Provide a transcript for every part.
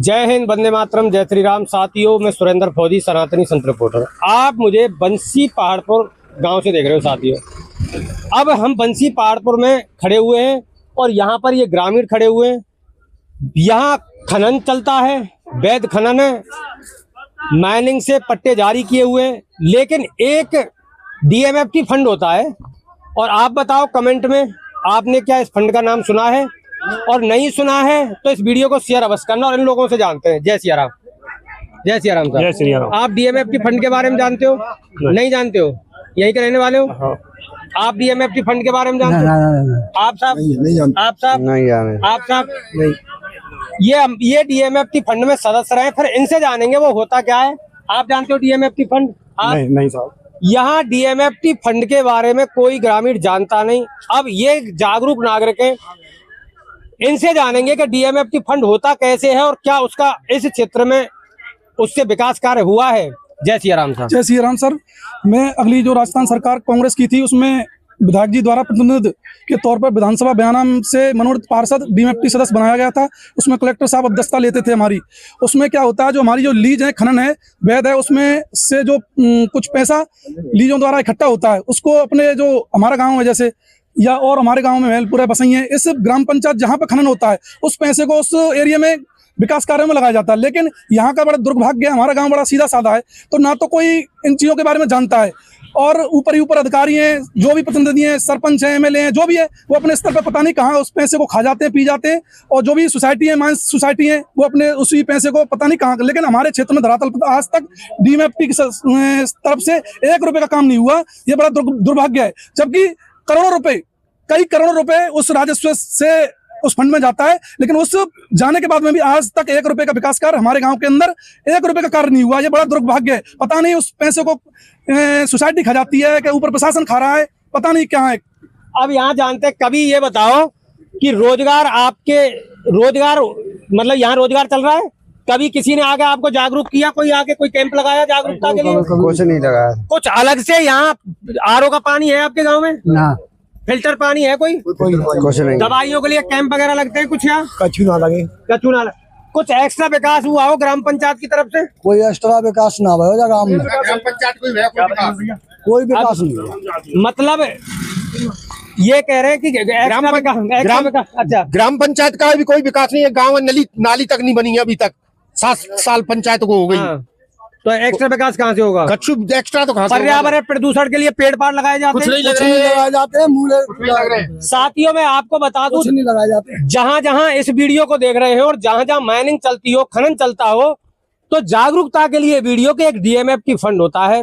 जय हिंद, वंदे मातरम, जय श्री राम। साथियों, मैं सुरेंद्र फौजी, सनातनी संत रिपोर्टर। आप मुझे बंसी पहाड़पुर गांव से देख रहे हो साथियों। अब हम बंसी पहाड़पुर में खड़े हुए हैं और यहाँ पर ये ग्रामीण खड़े हुए हैं। यहाँ खनन चलता है, वैध खनन है, माइनिंग से पट्टे जारी किए हुए हैं, लेकिन एक डीएमएफटी फंड होता है। और आप बताओ कमेंट में, आपने क्या इस फंड का नाम सुना है? और नहीं सुना है तो इस वीडियो को शेयर अवश्य करना और इन लोगों से जानते हैं। जय सिया राम। जय सिया राम। जय श्री राम। आप डीएमएफटी फंड के बारे में जानते हो? नहीं जानते हो? यहीं के रहने वाले हो? आप डीएमएफटी फंड के बारे में जानते हो? आप साहब नहीं जानते? आप साहब नहीं जानते? आप साहब नहीं। ये डीएमएफटी फंड में सदस्य रहे, फिर इनसे जानेंगे वो होता क्या है। आप जानते हो डीएमएफटी फंड? नहीं साहब। यहाँ डीएमएफटी फंड के बारे में कोई ग्रामीण जानता नहीं। अब ये जागरूक नागरिक हैं, इनसे जानेंगे कि डीएमएफटी फंड होता कैसे है और क्या उसका इस क्षेत्र में उससे विकास कार्य हुआ है। जय सिया राम साहब। जय सिया राम सर। मैं अगली जो राजस्थान सरकार कांग्रेस की थी उसमें विधायक जी द्वारा प्रतिनिधि के तौर पर विधानसभा बयाना से मनोनीत पार्षद डीएमएफटी सदस्य बनाया गया था। उसमें कलेक्टर साहब अध्यक्षता लेते थे हमारी। उसमें क्या होता है, जो हमारी जो लीज है, खनन है, वैध है, उसमें से जो कुछ पैसा लीजों द्वारा इकट्ठा होता है उसको अपने जो हमारा गाँव है जैसे या और हमारे गांव में महलपुर है, बसई है, इस ग्राम पंचायत जहां पर खनन होता है उस पैसे को उस एरिया में विकास कार्यों में लगाया जाता है। लेकिन यहाँ का बड़ा दुर्भाग्य है, हमारा गांव बड़ा सीधा साधा है, तो ना तो कोई इन चीज़ों के बारे में जानता है और ऊपर ही ऊपर अधिकारी हैं, जो भी प्रतिनिधि हैं, सरपंच हैं, एमएलए हैं, जो भी है, वो अपने स्तर पर पता नहीं कहाँ उस पैसे को खा जाते हैं, पी जाते हैं। और जो भी सोसाइटी है, माइंस सोसाइटी है, वो अपने उसी पैसे को पता नहीं कहाँ। लेकिन हमारे क्षेत्र में धरातल पर आज तक डीएमएफटी की तरफ से 1 रुपये का काम नहीं हुआ। ये बड़ा दुर्भाग्य है, जबकि करोड़ों रुपए, कई करोड़ों रुपए उस राजस्व से उस फंड में जाता है। लेकिन उस जाने के बाद में भी आज तक 1 रुपये का विकास कार्य हमारे गांव के अंदर 1 रुपये का कार्य नहीं हुआ। ये बड़ा दुर्भाग्य है। पता नहीं उस पैसे को सोसाइटी खा जाती है कि ऊपर प्रशासन खा रहा है, पता नहीं क्या है। अब यहाँ जानते हैं, कभी ये बताओ कि रोजगार मतलब यहाँ रोजगार चल रहा है? कभी किसी ने आगे आपको जागरूक किया? कोई आके कोई कैंप लगाया जागरूकता के लिए? कुछ नहीं लगाया। कुछ अलग से यहाँ आरओ का पानी है आपके गाँव में? ना। फिल्टर पानी है? कोई कुछ नहीं। दवाइयों के लिए कैंप वगैरह लगते हैं कुछ? यहाँ कछु ना लगे। कछु ना लगे। कुछ एक्स्ट्रा विकास हुआ हो ग्राम पंचायत की तरफ से? कोई एक्स्ट्रा विकास ना हो गाँव में, ग्राम पंचायत कोई विकास नहीं हुआ। मतलब ये कह रहे हैं कि अच्छा, ग्राम पंचायत का भी कोई विकास नहीं है। गांव में नाली तक नहीं बनी है अभी तक। 7 साल पंचायत को हो गई। हाँ, तो एक्स्ट्रा विकास कहाँ से होगा? कच्छु एक्स्ट्रा तो कहाँ से होगा? पर्यावरण प्रदूषण के लिए पेड़ पाड़ लगाए जाते कुछ नहीं हैं? लगाए जाते हैं। साथियों, मैं आपको बता दूं, नहीं लगाए जाते। जहां जहां इस वीडियो को देख रहे हैं और जहां जहां माइनिंग चलती हो, खनन चलता हो, तो जागरूकता के लिए वीडियो के एक डीएमएफटी फंड होता है,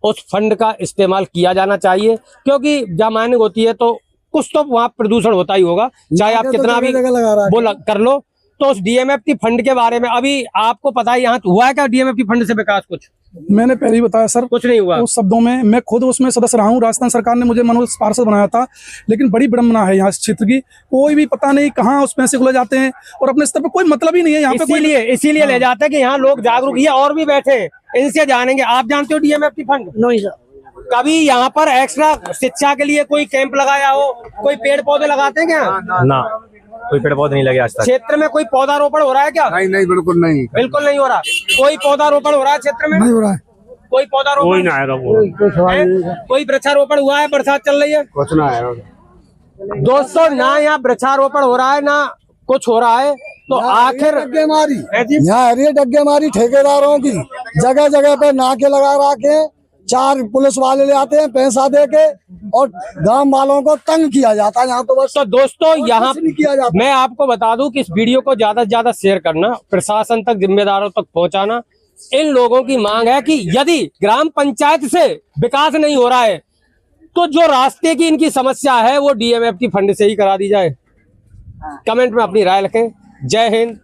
उस फंड का इस्तेमाल किया जाना चाहिए। क्योंकि जहाँ माइनिंग होती है तो कुछ तो वहां प्रदूषण होता ही होगा, चाहे आप कितना भी वो कर लो। तो उस डीएमएफटी फंड के बारे में अभी आपको पता है यहाँ हुआ है क्या डीएमएफटी फंड से विकास? कुछ मैंने पहले ही बताया सर, कुछ नहीं हुआ। उस शब्दों में मैं खुद उसमें सदस्य रहा हूँ। राजस्थान सरकार ने मुझे मनोनीत पार्षद बनाया था, लेकिन बड़ी विडंबना है यहाँ इस क्षेत्र की। कोई भी पता नहीं कहाँ उस पैसे को ले जाते हैं और अपने स्तर पर कोई मतलब ही नहीं है यहाँ पे। इसीलिए ले जाते हैं कि यहाँ लोग जागरूक, ये और भी बैठे हैं, इनसे जानेंगे। आप जानते हो डीएमएफटी फंड? नहीं सर। कभी यहाँ पर एक्स्ट्रा शिक्षा के लिए कोई कैंप लगाया हो? कोई पेड़ पौधे लगाते हैं क्या? ना, कोई पेड़ पौधे नहीं लगे आज तक। क्षेत्र में कोई पौधारोपण हो रहा है क्या? नहीं, बिल्कुल नहीं। बिल्कुल नहीं हो रहा। कोई पौधारोपण हो रहा है क्षेत्र में? नहीं हो रहा है। कोई पौधारोपण? कोई ना आएगा। कोई वृक्षारोपण हुआ है? बरसात चल रही है, कुछ ना आएगा दोस्तों। ना यहाँ वृक्षारोपण हो रहा है, ना कुछ हो रहा है। तो आखिर यहाँ हरी डग्गे मारी ठेकेदारों की, जगह जगह पे नाके लगा रखे, 4 पुलिस वाले ले आते हैं पैसा दे के और गांव वालों को तंग किया जाता है यहाँ। तो बस तो दोस्तों, यहाँ किया जाता। मैं आपको बता दूं कि इस वीडियो को ज्यादा से ज्यादा शेयर करना, प्रशासन तक, जिम्मेदारों तक पहुंचाना। इन लोगों की मांग है कि यदि ग्राम पंचायत से विकास नहीं हो रहा है तो जो रास्ते की इनकी समस्या है वो डीएमएफटी फंड से ही करा दी जाए। कमेंट में अपनी राय रखें। जय हिंद।